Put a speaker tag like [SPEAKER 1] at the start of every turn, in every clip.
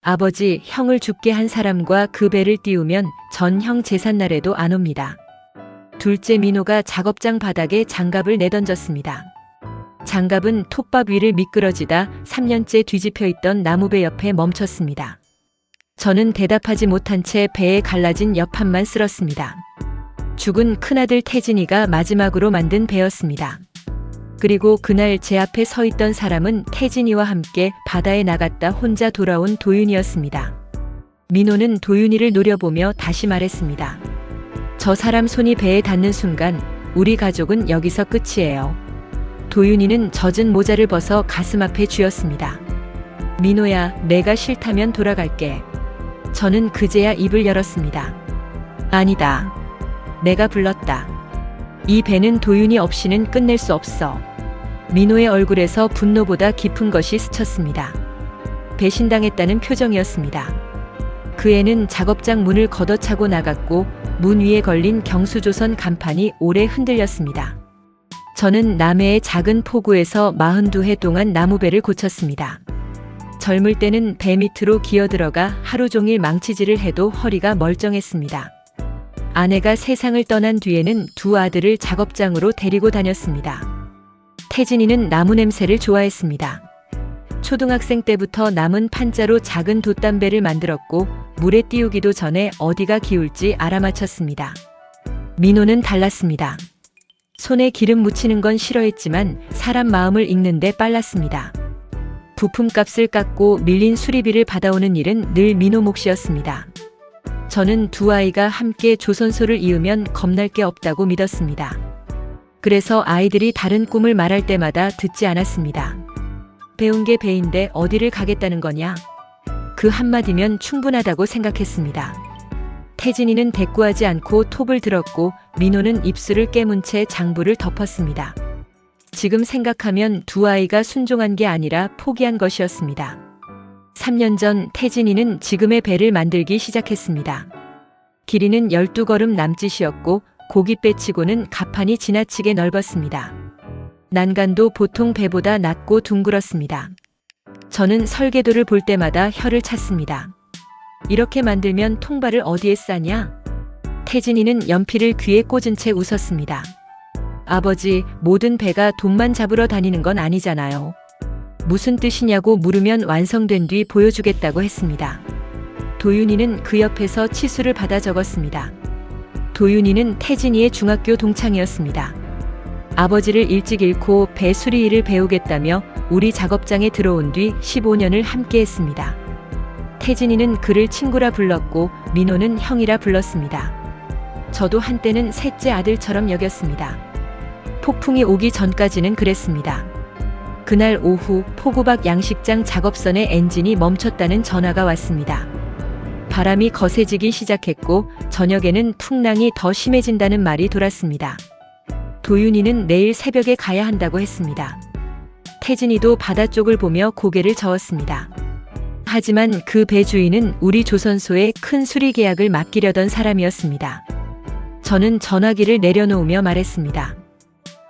[SPEAKER 1] 아버지, 형을 죽게 한 사람과 그 배를 띄우면 전 형 제삿날에도 안 옵니다. 둘째, 민호가 작업장 바닥에 장갑을 내던졌습니다. 장갑은 톱밥 위를 미끄러지다 3년째 뒤집혀 있던 나무배 옆에 멈췄습니다. 저는 대답하지 못한 채 배에 갈라진 옆판만 쓸었습니다. 죽은 큰아들 태진이가 마지막으로 만든 배였습니다. 그리고 그날 제 앞에 서 있던 사람은 태진이와 함께 바다에 나갔다 혼자 돌아온 도윤이었습니다. 민호는 도윤이를 노려보며 다시 말했습니다. 저 사람 손이 배에 닿는 순간 우리 가족은 여기서 끝이에요. 도윤이는 젖은 모자를 벗어 가슴 앞에 쥐었습니다. 민호야, 내가 싫다면 돌아갈게. 저는 그제야 입을 열었습니다. 아니다. 내가 불렀다. 이 배는 도윤이 없이는 끝낼 수 없어. 민호의 얼굴에서 분노보다 깊은 것이 스쳤습니다. 배신당했다는 표정이었습니다. 그 애는 작업장 문을 걷어차고 나갔고 문 위에 걸린 경수조선 간판이 오래 흔들렸습니다. 저는 남해의 작은 포구에서 42해 동안 나무배를 고쳤습니다. 젊을 때는 배 밑으로 기어들어가 하루 종일 망치질을 해도 허리가 멀쩡했습니다. 아내가 세상을 떠난 뒤에는 두 아들을 작업장으로 데리고 다녔습니다. 태진이는 나무 냄새를 좋아했습니다. 초등학생 때부터 남은 판자로 작은 돛담배를 만들었고 물에 띄우기도 전에 어디가 기울지 알아맞혔습니다. 민호는 달랐습니다. 손에 기름 묻히는 건 싫어했지만 사람 마음을 읽는데 빨랐습니다. 부품값을 깎고 밀린 수리비를 받아오는 일은 늘 민호 몫이었습니다. 저는 두 아이가 함께 조선소를 이으면 겁날 게 없다고 믿었습니다. 그래서 아이들이 다른 꿈을 말할 때마다 듣지 않았습니다. 배운 게 배인데 어디를 가겠다는 거냐? 그 한마디면 충분하다고 생각했습니다. 태진이는 대꾸하지 않고 톱을 들었고 민호는 입술을 깨문 채 장부를 덮었습니다. 지금 생각하면 두 아이가 순종한 게 아니라 포기한 것이었습니다. 3년 전 태진이는 지금의 배를 만들기 시작했습니다. 길이는 12걸음 남짓이었고 고깃배치고는 가판이 지나치게 넓었습니다. 난간도 보통 배보다 낮고 둥글었습니다. 저는 설계도를 볼 때마다 혀를 찼습니다. 이렇게 만들면 통발을 어디에 싸냐? 태진이는 연필을 귀에 꽂은 채 웃었습니다. 아버지, 모든 배가 돈만 잡으러 다니는 건 아니잖아요. 무슨 뜻이냐고 물으면 완성된 뒤 보여주겠다고 했습니다. 도윤이는 그 옆에서 치수를 받아 적었습니다. 도윤이는 태진이의 중학교 동창이었습니다. 아버지를 일찍 잃고 배 수리 일을 배우겠다며 우리 작업장에 들어온 뒤 15년을 함께 했습니다. 태진이는 그를 친구라 불렀고 민호는 형이라 불렀습니다. 저도 한때는 셋째 아들처럼 여겼습니다. 폭풍이 오기 전까지는 그랬습니다. 그날 오후 포구 밖 양식장 작업선의 엔진이 멈췄다는 전화가 왔습니다. 바람이 거세지기 시작했고 저녁에는 풍랑이 더 심해진다는 말이 돌았습니다. 도윤이는 내일 새벽에 가야 한다고 했습니다. 태진이도 바다 쪽을 보며 고개를 저었습니다. 하지만 그 배 주인은 우리 조선소에 큰 수리 계약을 맡기려던 사람이었습니다. 저는 전화기를 내려놓으며 말했습니다.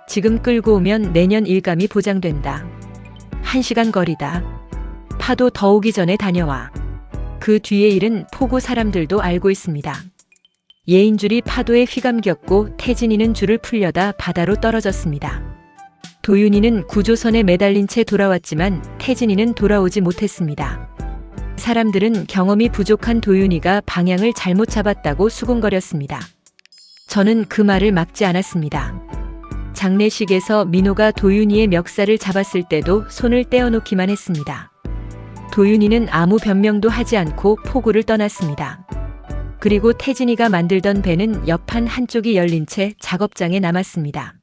[SPEAKER 1] 지금 끌고 오면 내년 일감이 보장된다. 1시간 거리다. 파도 더 오기 전에 다녀와. 그 뒤의 일은 포구 사람들도 알고 있습니다. 예인줄이 파도에 휘감겼고 태진이는 줄을 풀려다 바다로 떨어졌습니다. 도윤이는 구조선에 매달린 채 돌아왔지만 태진이는 돌아오지 못했습니다. 사람들은 경험이 부족한 도윤이가 방향을 잘못 잡았다고 수군거렸습니다. 저는 그 말을 막지 않았습니다. 장례식에서 민호가 도윤이의 멱살을 잡았을 때도 손을 떼어놓기만 했습니다. 도윤이는 아무 변명도 하지 않고 포구를 떠났습니다. 그리고 태진이가 만들던 배는 옆판 한쪽이 열린 채 작업장에 남았습니다.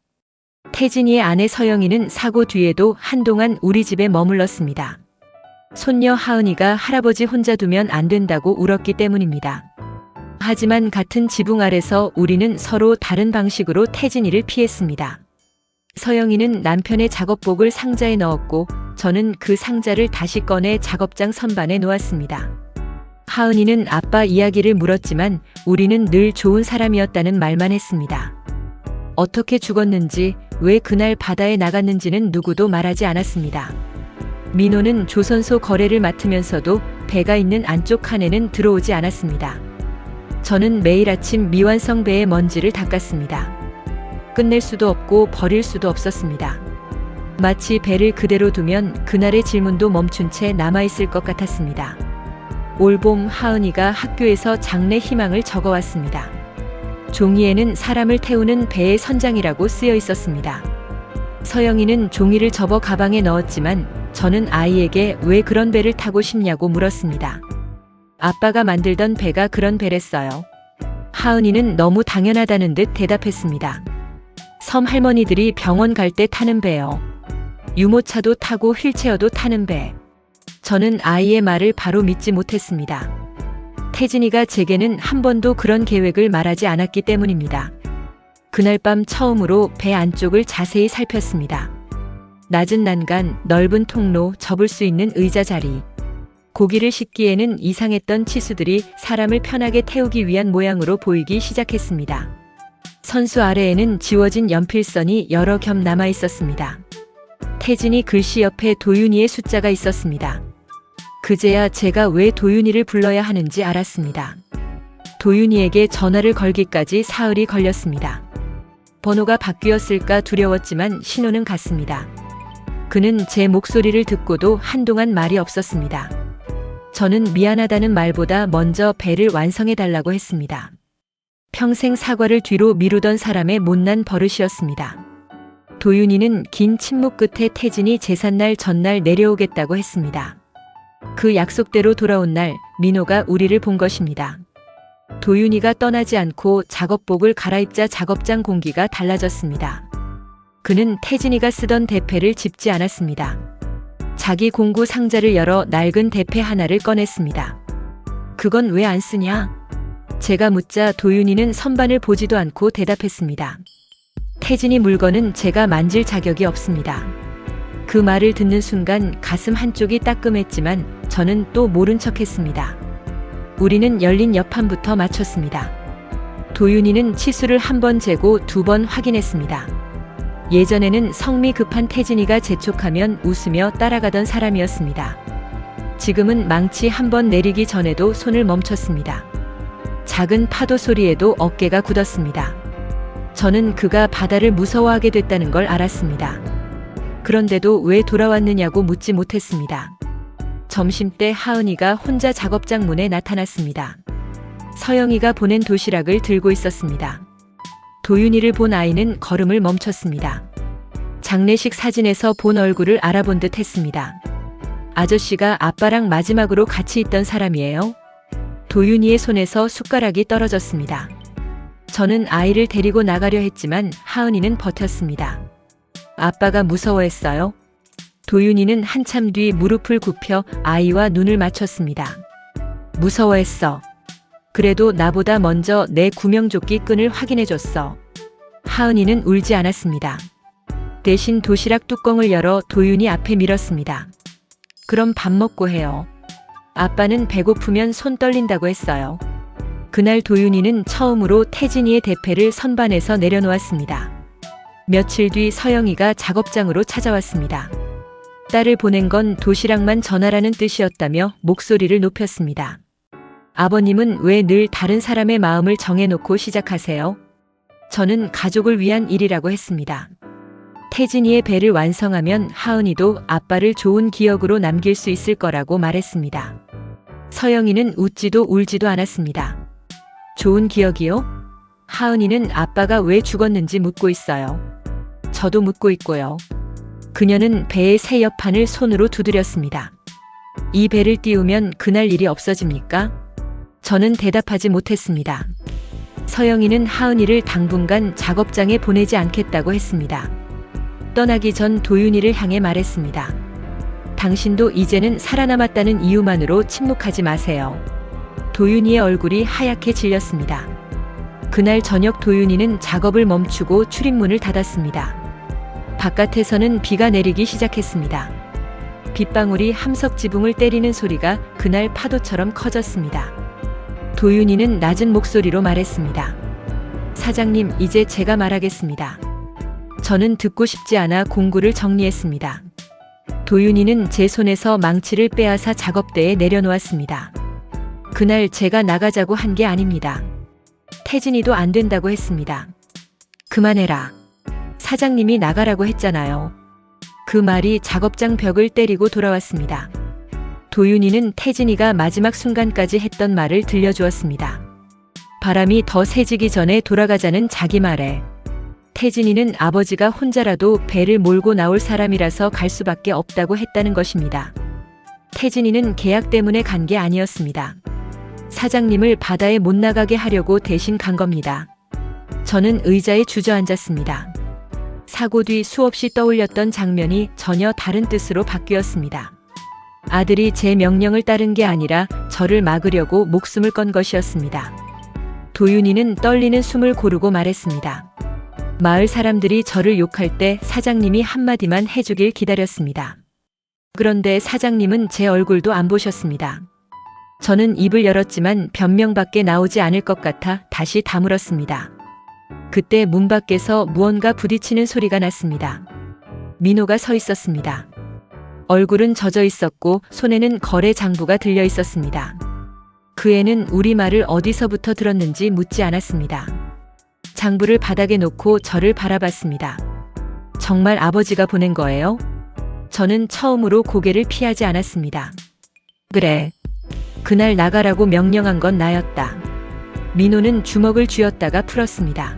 [SPEAKER 1] 태진이의 아내 서영이는 사고 뒤에도 한동안 우리 집에 머물렀습니다. 손녀 하은이가 할아버지 혼자 두면 안 된다고 울었기 때문입니다. 하지만 같은 지붕 아래서 우리는 서로 다른 방식으로 태진이를 피했습니다. 서영이는 남편의 작업복을 상자에 넣었고 저는 그 상자를 다시 꺼내 작업장 선반에 놓았습니다. 하은이는 아빠 이야기를 물었지만 우리는 늘 좋은 사람이었다는 말만 했습니다. 어떻게 죽었는지, 왜 그날 바다에 나갔는지는 누구도 말하지 않았습니다. 민호는 조선소 거래를 맡으면서도 배가 있는 안쪽 칸에는 들어오지 않았습니다. 저는 매일 아침 미완성 배의 먼지를 닦았습니다. 끝낼 수도 없고 버릴 수도 없었습니다. 마치 배를 그대로 두면 그날의 질문도 멈춘 채 남아있을 것 같았습니다. 올봄 하은이가 학교에서 장래 희망을 적어왔습니다. 종이에는 사람을 태우는 배의 선장이라고 쓰여 있었습니다. 서영이는 종이를 접어 가방에 넣었지만 저는 아이에게 왜 그런 배를 타고 싶냐고 물었습니다. 아빠가 만들던 배가 그런 배랬어요. 하은이는 너무 당연하다는 듯 대답했습니다. 섬 할머니들이 병원 갈 때 타는 배요. 유모차도 타고 휠체어도 타는 배. 저는 아이의 말을 바로 믿지 못했습니다. 태진이가 제게는 한 번도 그런 계획을 말하지 않았기 때문입니다. 그날 밤 처음으로 배 안쪽을 자세히 살폈습니다. 낮은 난간, 넓은 통로, 접을 수 있는 의자 자리. 고기를 싣기에는 이상했던 치수들이 사람을 편하게 태우기 위한 모양으로 보이기 시작했습니다. 선수 아래에는 지워진 연필선이 여러 겹 남아 있었습니다. 태진이 글씨 옆에 도윤이의 숫자가 있었습니다. 그제야 제가 왜 도윤이를 불러야 하는지 알았습니다. 도윤이에게 전화를 걸기까지 사흘이 걸렸습니다. 번호가 바뀌었을까 두려웠지만 신호는 갔습니다. 그는 제 목소리를 듣고도 한동안 말이 없었습니다. 저는 미안하다는 말보다 먼저 배를 완성해달라고 했습니다. 평생 사과를 뒤로 미루던 사람의 못난 버릇이었습니다. 도윤이는 긴 침묵 끝에 태진이 제삿날 전날 내려오겠다고 했습니다. 그 약속대로 돌아온 날 민호가 우리를 본 것입니다. 도윤이가 떠나지 않고 작업복을 갈아입자 작업장 공기가 달라졌습니다. 그는 태진이가 쓰던 대패를 짚지 않았습니다. 자기 공구 상자를 열어 낡은 대패 하나를 꺼냈습니다. 그건 왜 안 쓰냐? 제가 묻자 도윤이는 선반을 보지도 않고 대답했습니다. 태진이 물건은 제가 만질 자격이 없습니다. 그 말을 듣는 순간 가슴 한쪽이 따끔했지만 저는 또 모른 척했습니다. 우리는 열린 옆판부터 맞췄습니다. 도윤이는 치수를 한 번 재고 두 번 확인했습니다. 예전에는 성미 급한 태진이가 재촉하면 웃으며 따라가던 사람이었습니다. 지금은 망치 한 번 내리기 전에도 손을 멈췄습니다. 작은 파도 소리에도 어깨가 굳었습니다. 저는 그가 바다를 무서워하게 됐다는 걸 알았습니다. 그런데도 왜 돌아왔느냐고 묻지 못했습니다. 점심때 하은이가 혼자 작업장 문에 나타났습니다. 서영이가 보낸 도시락을 들고 있었습니다. 도윤이를 본 아이는 걸음을 멈췄습니다. 장례식 사진에서 본 얼굴을 알아본 듯 했습니다. 아저씨가 아빠랑 마지막으로 같이 있던 사람이에요? 도윤이의 손에서 숟가락이 떨어졌습니다. 저는 아이를 데리고 나가려 했지만 하은이는 버텼습니다. 아빠가 무서워했어요? 도윤이는 한참 뒤 무릎을 굽혀 아이와 눈을 맞췄습니다. 무서워했어. 그래도 나보다 먼저 내 구명조끼 끈을 확인해줬어. 하은이는 울지 않았습니다. 대신 도시락 뚜껑을 열어 도윤이 앞에 밀었습니다. 그럼 밥 먹고 해요. 아빠는 배고프면 손 떨린다고 했어요. 그날 도윤이는 처음으로 태진이의 대패를 선반에서 내려놓았습니다. 며칠 뒤 서영이가 작업장으로 찾아왔습니다. 딸을 보낸 건 도시락만 전하라는 뜻이었다며 목소리를 높였습니다. 아버님은 왜 늘 다른 사람의 마음을 정해놓고 시작하세요? 저는 가족을 위한 일이라고 했습니다. 태진이의 배를 완성하면 하은이도 아빠를 좋은 기억으로 남길 수 있을 거라고 말했습니다. 서영이는 웃지도 울지도 않았습니다. 좋은 기억이요? 하은이는 아빠가 왜 죽었는지 묻고 있어요. 저도 묻고 있고요. 그녀는 배의 새 옆판을 손으로 두드렸습니다. 이 배를 띄우면 그날 일이 없어집니까? 저는 대답하지 못했습니다. 서영이는 하은이를 당분간 작업장에 보내지 않겠다고 했습니다. 떠나기 전 도윤이를 향해 말했습니다. 당신도 이제는 살아남았다는 이유만으로 침묵하지 마세요. 도윤이의 얼굴이 하얗게 질렸습니다. 그날 저녁 도윤이는 작업을 멈추고 출입문을 닫았습니다. 바깥에서는 비가 내리기 시작했습니다. 빗방울이 함석 지붕을 때리는 소리가 그날 파도처럼 커졌습니다. 도윤이는 낮은 목소리로 말했습니다. 사장님, 이제 제가 말하겠습니다. 저는 듣고 싶지 않아 공구를 정리했습니다. 도윤이는 제 손에서 망치를 빼앗아 작업대에 내려놓았습니다. 그날 제가 나가자고 한 게 아닙니다. 태진이도 안 된다고 했습니다. 그만해라. 사장님이 나가라고 했잖아요. 그 말이 작업장 벽을 때리고 돌아왔습니다. 도윤이는 태진이가 마지막 순간까지 했던 말을 들려주었습니다. 바람이 더 세지기 전에 돌아가자는 자기 말에 태진이는 아버지가 혼자라도 배를 몰고 나올 사람이라서 갈 수밖에 없다고 했다는 것입니다. 태진이는 계약 때문에 간 게 아니었습니다. 사장님을 바다에 못 나가게 하려고 대신 간 겁니다. 저는 의자에 주저앉았습니다. 사고 뒤 수없이 떠올렸던 장면이 전혀 다른 뜻으로 바뀌었습니다. 아들이 제 명령을 따른 게 아니라 저를 막으려고 목숨을 건 것이었습니다. 도윤이는 떨리는 숨을 고르고 말했습니다. 마을 사람들이 저를 욕할 때 사장님이 한마디만 해주길 기다렸습니다. 그런데 사장님은 제 얼굴도 안 보셨습니다. 저는 입을 열었지만 변명밖에 나오지 않을 것 같아 다시 다물었습니다. 그때 문 밖에서 무언가 부딪히는 소리가 났습니다. 민호가 서 있었습니다. 얼굴은 젖어 있었고 손에는 거래 장부가 들려 있었습니다. 그 애는 우리말을 어디서부터 들었는지 묻지 않았습니다. 장부를 바닥에 놓고 저를 바라봤습니다. 정말 아버지가 보낸 거예요? 저는 처음으로 고개를 피하지 않았습니다. 그래. 그날 나가라고 명령한 건 나였다. 민호는 주먹을 쥐었다가 풀었습니다.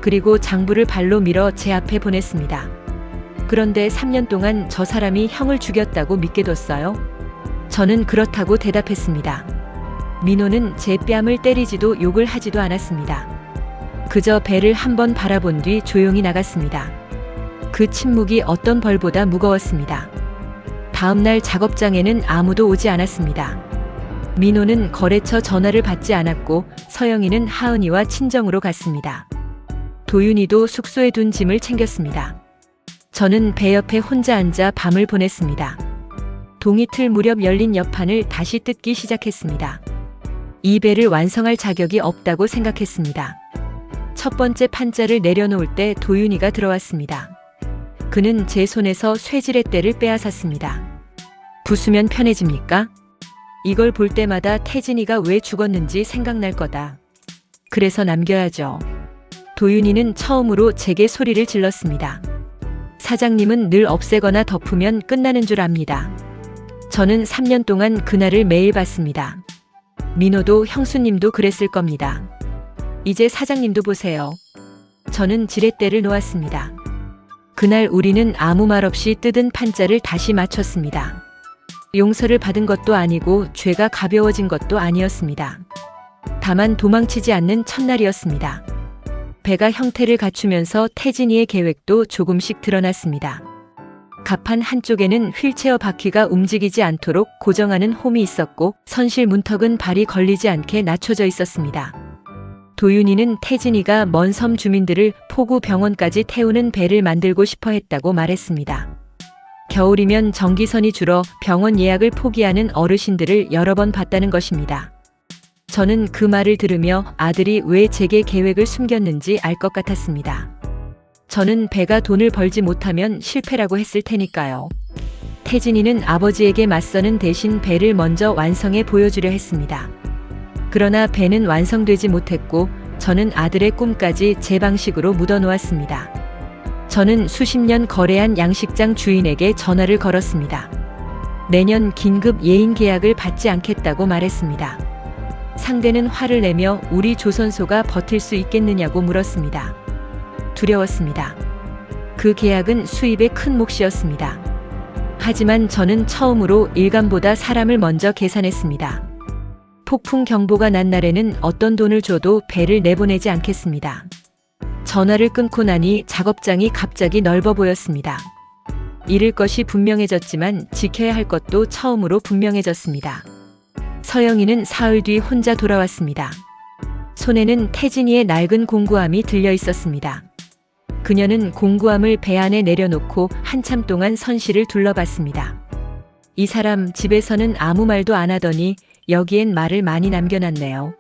[SPEAKER 1] 그리고 장부를 발로 밀어 제 앞에 보냈습니다. 그런데 3년 동안 저 사람이 형을 죽였다고 믿게 뒀어요? 저는 그렇다고 대답했습니다. 민호는 제 뺨을 때리지도 욕을 하지도 않았습니다. 그저 배를 한번 바라본 뒤 조용히 나갔습니다. 그 침묵이 어떤 벌보다 무거웠습니다. 다음 날 작업장에는 아무도 오지 않았습니다. 민호는 거래처 전화를 받지 않았고 서영이는 하은이와 친정으로 갔습니다. 도윤이도 숙소에 둔 짐을 챙겼습니다. 저는 배 옆에 혼자 앉아 밤을 보냈습니다. 동이틀 무렵 열린 옆판을 다시 뜯기 시작했습니다. 이 배를 완성할 자격이 없다고 생각했습니다. 첫 번째 판자를 내려놓을 때 도윤이가 들어왔습니다. 그는 제 손에서 쇠지렛대를 빼앗았습니다. 부수면 편해집니까? 이걸 볼 때마다 태진이가 왜 죽었는지 생각날 거다. 그래서 남겨야죠. 도윤이는 처음으로 제게 소리를 질렀습니다. 사장님은 늘 없애거나 덮으면 끝나는 줄 압니다. 저는 3년 동안 그날을 매일 봤습니다. 민호도 형수님도 그랬을 겁니다. 이제 사장님도 보세요. 저는 지렛대를 놓았습니다. 그날 우리는 아무 말 없이 뜯은 판자를 다시 맞췄습니다. 용서를 받은 것도 아니고 죄가 가벼워진 것도 아니었습니다. 다만 도망치지 않는 첫날이었습니다. 배가 형태를 갖추면서 태진이의 계획도 조금씩 드러났습니다. 갑판 한쪽에는 휠체어 바퀴가 움직이지 않도록 고정하는 홈이 있었고 선실 문턱은 발이 걸리지 않게 낮춰져 있었습니다. 도윤이는 태진이가 먼 섬 주민들을 포구 병원까지 태우는 배를 만들고 싶어 했다고 말했습니다. 겨울이면 전기선이 줄어 병원 예약을 포기하는 어르신들을 여러 번 봤다는 것입니다. 저는 그 말을 들으며 아들이 왜 제게 계획을 숨겼는지 알 것 같았습니다. 저는 배가 돈을 벌지 못하면 실패라고 했을 테니까요. 태진이는 아버지에게 맞서는 대신 배를 먼저 완성해 보여주려 했습니다. 그러나 배는 완성되지 못했고 저는 아들의 꿈까지 제 방식으로 묻어놓았습니다. 저는 수십 년 거래한 양식장 주인에게 전화를 걸었습니다. 내년 긴급 예인 계약을 받지 않겠다고 말했습니다. 상대는 화를 내며 우리 조선소가 버틸 수 있겠느냐고 물었습니다. 두려웠습니다. 그 계약은 수입의 큰 몫이었습니다. 하지만 저는 처음으로 일감보다 사람을 먼저 계산했습니다. 폭풍 경보가 난 날에는 어떤 돈을 줘도 배를 내보내지 않겠습니다. 전화를 끊고 나니 작업장이 갑자기 넓어 보였습니다. 잃을 것이 분명해졌지만 지켜야 할 것도 처음으로 분명해졌습니다. 서영이는 사흘 뒤 혼자 돌아왔습니다. 손에는 태진이의 낡은 공구함이 들려 있었습니다. 그녀는 공구함을 배 안에 내려놓고 한참 동안 선실을 둘러봤습니다. 이 사람 집에서는 아무 말도 안 하더니 여기엔 말을 많이 남겨놨네요.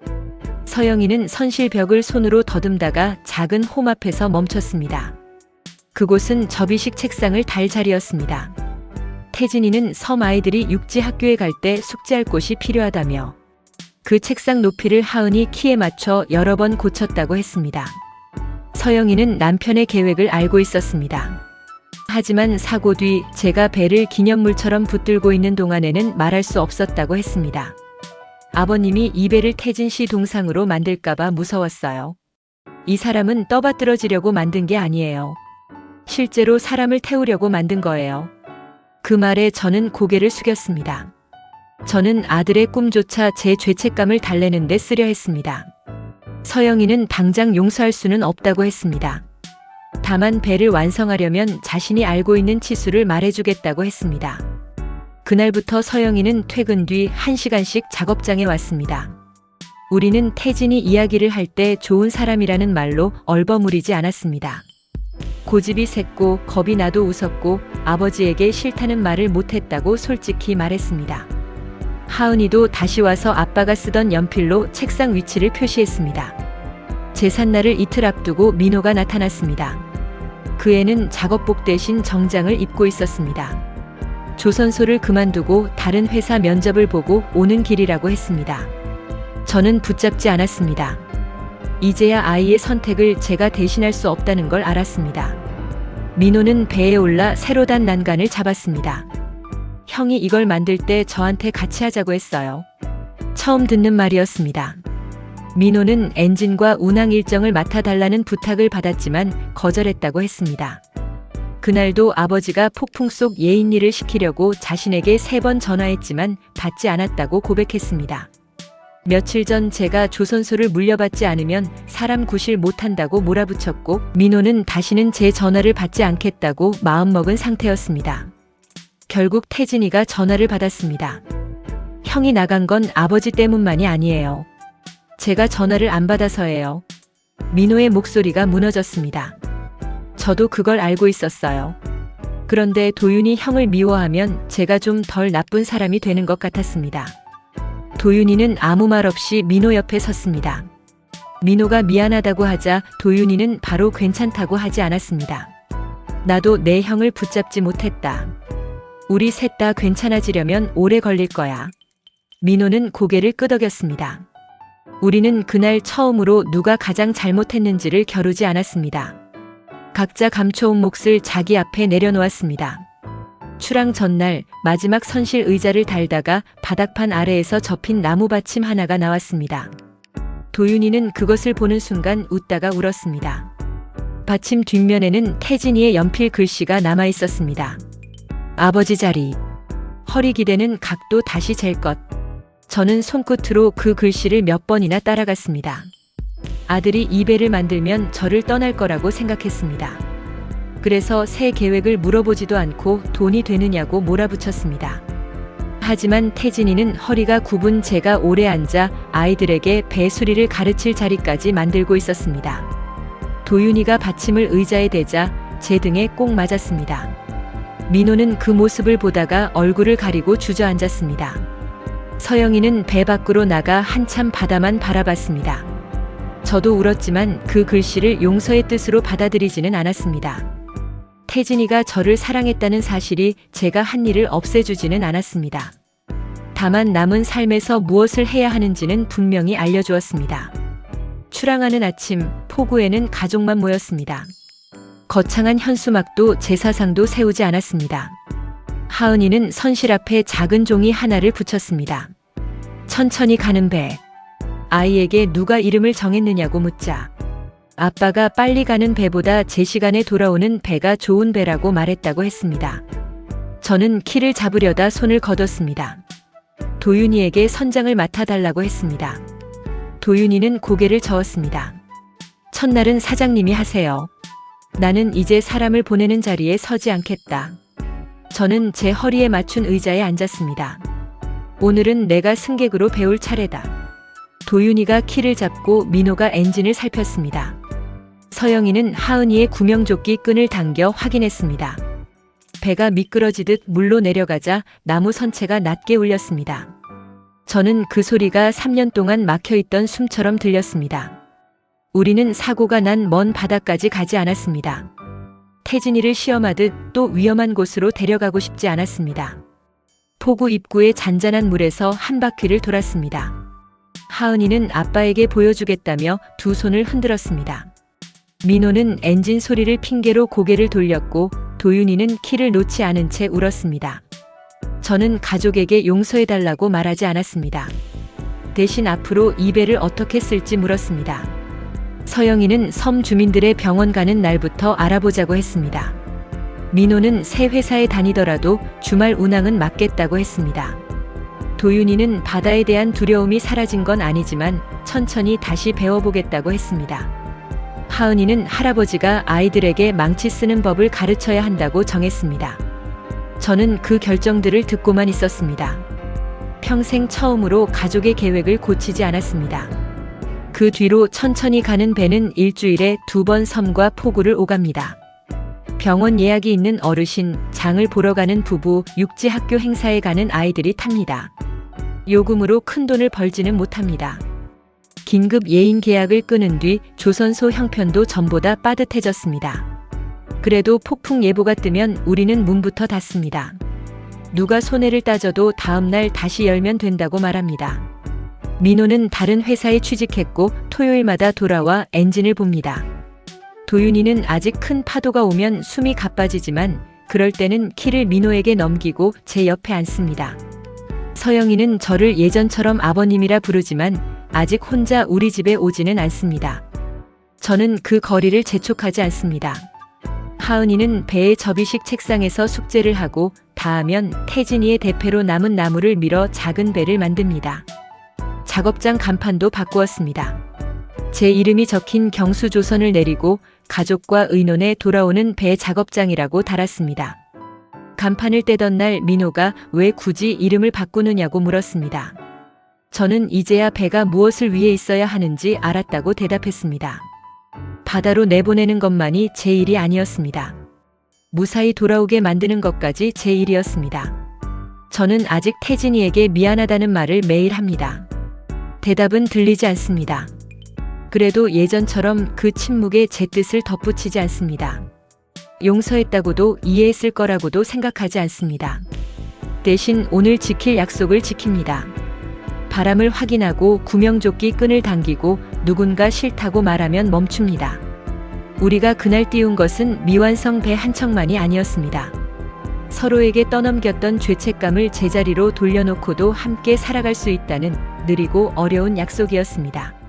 [SPEAKER 1] 서영이는 선실 벽을 손으로 더듬다가 작은 홈 앞에서 멈췄습니다. 그곳은 접이식 책상을 달 자리였습니다. 태진이는 섬 아이들이 육지 학교에 갈 때 숙제할 곳이 필요하다며 그 책상 높이를 하은이 키에 맞춰 여러 번 고쳤다고 했습니다. 서영이는 남편의 계획을 알고 있었습니다. 하지만 사고 뒤 제가 배를 기념물처럼 붙들고 있는 동안에는 말할 수 없었다고 했습니다. 아버님이 이 배를 태진 씨 동상으로 만들까봐 무서웠어요. 이 사람은 떠받들어지려고 만든 게 아니에요. 실제로 사람을 태우려고 만든 거예요. 그 말에 저는 고개를 숙였습니다. 저는 아들의 꿈조차 제 죄책감을 달래는 데 쓰려 했습니다. 서영이는 당장 용서할 수는 없다고 했습니다. 다만 배를 완성하려면 자신이 알고 있는 치수를 말해주겠다고 했습니다. 그날부터 서영이는 퇴근 뒤 1시간씩 작업장에 왔습니다. 우리는 태진이 이야기를 할 때 좋은 사람이라는 말로 얼버무리지 않았습니다. 고집이 셌고 겁이 나도 웃었고 아버지에게 싫다는 말을 못했다고 솔직히 말했습니다. 하은이도 다시 와서 아빠가 쓰던 연필로 책상 위치를 표시했습니다. 제삿날을 이틀 앞두고 민호가 나타났습니다. 그 애는 작업복 대신 정장을 입고 있었습니다. 조선소를 그만두고 다른 회사 면접을 보고 오는 길이라고 했습니다. 저는 붙잡지 않았습니다. 이제야 아이의 선택을 제가 대신할 수 없다는 걸 알았습니다. 민호는 배에 올라 새로 단 난간을 잡았습니다. 형이 이걸 만들 때 저한테 같이 하자고 했어요. 처음 듣는 말이었습니다. 민호는 엔진과 운항 일정을 맡아달라는 부탁을 받았지만 거절했다고 했습니다. 그날도 아버지가 폭풍 속 예인일을 시키려고 자신에게 3번 전화했지만 받지 않았다고 고백했습니다. 며칠 전 제가 조선소를 물려받지 않으면 사람 구실 못한다고 몰아붙였고 민호는 다시는 제 전화를 받지 않겠다고 마음먹은 상태였습니다. 결국 태진이가 전화를 받았습니다. 형이 나간 건 아버지 때문만이 아니에요. 제가 전화를 안 받아서예요. 민호의 목소리가 무너졌습니다. 저도 그걸 알고 있었어요. 그런데 도윤이 형을 미워하면 제가 좀 덜 나쁜 사람이 되는 것 같았습니다. 도윤이는 아무 말 없이 민호 옆에 섰습니다. 민호가 미안하다고 하자 도윤이는 바로 괜찮다고 하지 않았습니다. 나도 내 형을 붙잡지 못했다. 우리 셋 다 괜찮아지려면 오래 걸릴 거야. 민호는 고개를 끄덕였습니다. 우리는 그날 처음으로 누가 가장 잘못했는지를 겨루지 않았습니다. 각자 감춰온 몫을 자기 앞에 내려놓았습니다. 출항 전날 마지막 선실 의자를 달다가 바닥판 아래에서 접힌 나무 받침 하나가 나왔습니다. 도윤이는 그것을 보는 순간 웃다가 울었습니다. 받침 뒷면에는 태진이의 연필 글씨가 남아 있었습니다. 아버지 자리. 허리 기대는 각도 다시 잴 것. 저는 손끝으로 그 글씨를 몇 번이나 따라갔습니다. 아들이 이 배를 만들면 저를 떠날 거라고 생각했습니다. 그래서 새 계획을 물어보지도 않고 돈이 되느냐고 몰아붙였습니다. 하지만 태진이는 허리가 굽은 제가 오래 앉아 아이들에게 배 수리를 가르칠 자리까지 만들고 있었습니다. 도윤이가 받침을 의자에 대자 제 등에 꼭 맞았습니다. 민호는 그 모습을 보다가 얼굴을 가리고 주저앉았습니다. 서영이는 배 밖으로 나가 한참 바다만 바라봤습니다. 저도 울었지만 그 글씨를 용서의 뜻으로 받아들이지는 않았습니다. 태진이가 저를 사랑했다는 사실이 제가 한 일을 없애주지는 않았습니다. 다만 남은 삶에서 무엇을 해야 하는지는 분명히 알려주었습니다. 출항하는 아침, 포구에는 가족만 모였습니다. 거창한 현수막도 제사상도 세우지 않았습니다. 하은이는 선실 앞에 작은 종이 하나를 붙였습니다. 천천히 가는 배. 아이에게 누가 이름을 정했느냐고 묻자 아빠가 빨리 가는 배보다 제 시간에 돌아오는 배가 좋은 배라고 말했다고 했습니다. 저는 키를 잡으려다 손을 거뒀습니다. 도윤이에게 선장을 맡아달라고 했습니다. 도윤이는 고개를 저었습니다. 첫날은 사장님이 하세요. 나는 이제 사람을 보내는 자리에 서지 않겠다. 저는 제 허리에 맞춘 의자에 앉았습니다. 오늘은 내가 승객으로 배울 차례다. 도윤이가 키를 잡고 민호가 엔진을 살폈습니다. 서영이는 하은이의 구명조끼 끈을 당겨 확인했습니다. 배가 미끄러지듯 물로 내려가자 나무 선체가 낮게 울렸습니다. 저는 그 소리가 3년 동안 막혀있던 숨처럼 들렸습니다. 우리는 사고가 난 먼 바다까지 가지 않았습니다. 태진이를 시험하듯 또 위험한 곳으로 데려가고 싶지 않았습니다. 포구 입구의 잔잔한 물에서 한 바퀴를 돌았습니다. 하은이는 아빠에게 보여주겠다며 두 손을 흔들었습니다. 민호는 엔진 소리를 핑계로 고개를 돌렸고 도윤이는 키를 놓지 않은 채 울었습니다. 저는 가족에게 용서해달라고 말하지 않았습니다. 대신 앞으로 이 배를 어떻게 쓸지 물었습니다. 서영이는 섬 주민들의 병원 가는 날부터 알아보자고 했습니다. 민호는 새 회사에 다니더라도 주말 운항은 맡겠다고 했습니다. 도윤이는 바다에 대한 두려움이 사라진 건 아니지만 천천히 다시 배워보겠다고 했습니다. 하은이는 할아버지가 아이들에게 망치 쓰는 법을 가르쳐야 한다고 정했습니다. 저는 그 결정들을 듣고만 있었습니다. 평생 처음으로 가족의 계획을 고치지 않았습니다. 그 뒤로 천천히 가는 배는 일주일에 2번 섬과 포구를 오갑니다. 병원 예약이 있는 어르신, 장을 보러 가는 부부, 육지학교 행사에 가는 아이들이 탑니다. 요금으로 큰 돈을 벌지는 못합니다. 긴급 예인 계약을 끊은 뒤 조선소 형편도 전보다 빠듯해졌습니다. 그래도 폭풍 예보가 뜨면 우리는 문부터 닫습니다. 누가 손해를 따져도 다음날 다시 열면 된다고 말합니다. 민호는 다른 회사에 취직했고 토요일마다 돌아와 엔진을 봅니다. 도윤이는 아직 큰 파도가 오면 숨이 가빠지지만 그럴 때는 키를 민호에게 넘기고 제 옆에 앉습니다. 서영이는 저를 예전처럼 아버님이라 부르지만 아직 혼자 우리 집에 오지는 않습니다. 저는 그 거리를 재촉하지 않습니다. 하은이는 배의 접이식 책상에서 숙제를 하고 다 하면 태진이의 대패로 남은 나무를 밀어 작은 배를 만듭니다. 작업장 간판도 바꾸었습니다. 제 이름이 적힌 경수조선을 내리고 가족과 의논에 돌아오는 배 작업장이라고 달았습니다. 간판을 떼던 날 민호가 왜 굳이 이름을 바꾸느냐고 물었습니다. 저는 이제야 배가 무엇을 위해 있어야 하는지 알았다고 대답했습니다. 바다로 내보내는 것만이 제 일이 아니었습니다. 무사히 돌아오게 만드는 것까지 제 일이었습니다. 저는 아직 태진이에게 미안하다는 말을 매일 합니다. 대답은 들리지 않습니다. 그래도 예전처럼 그 침묵에 제 뜻을 덧붙이지 않습니다. 용서했다고도 이해했을 거라고도 생각하지 않습니다. 대신 오늘 지킬 약속을 지킵니다. 바람을 확인하고 구명조끼 끈을 당기고 누군가 싫다고 말하면 멈춥니다. 우리가 그날 띄운 것은 미완성 배 한 척만이 아니었습니다. 서로에게 떠넘겼던 죄책감을 제자리로 돌려놓고도 함께 살아갈 수 있다는 느리고 어려운 약속이었습니다.